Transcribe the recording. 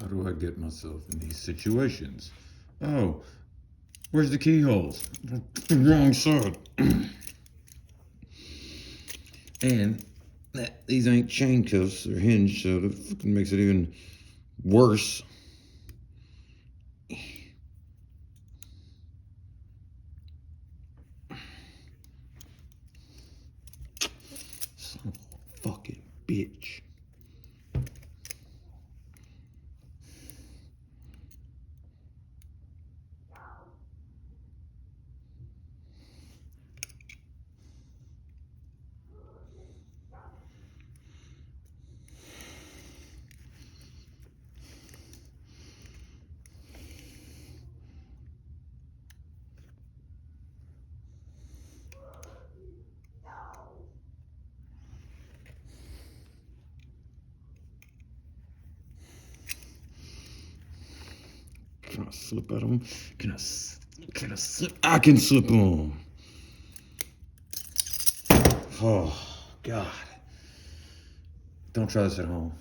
How do I get myself in these situations? Oh, where's the keyholes? Wrong side. And these ain't chain cuffs, they're hinged, so that fucking makes it even worse. Son of a fucking bitch. Can I slip out of them? Can I slip? I can slip them. Oh, God. Don't try this at home.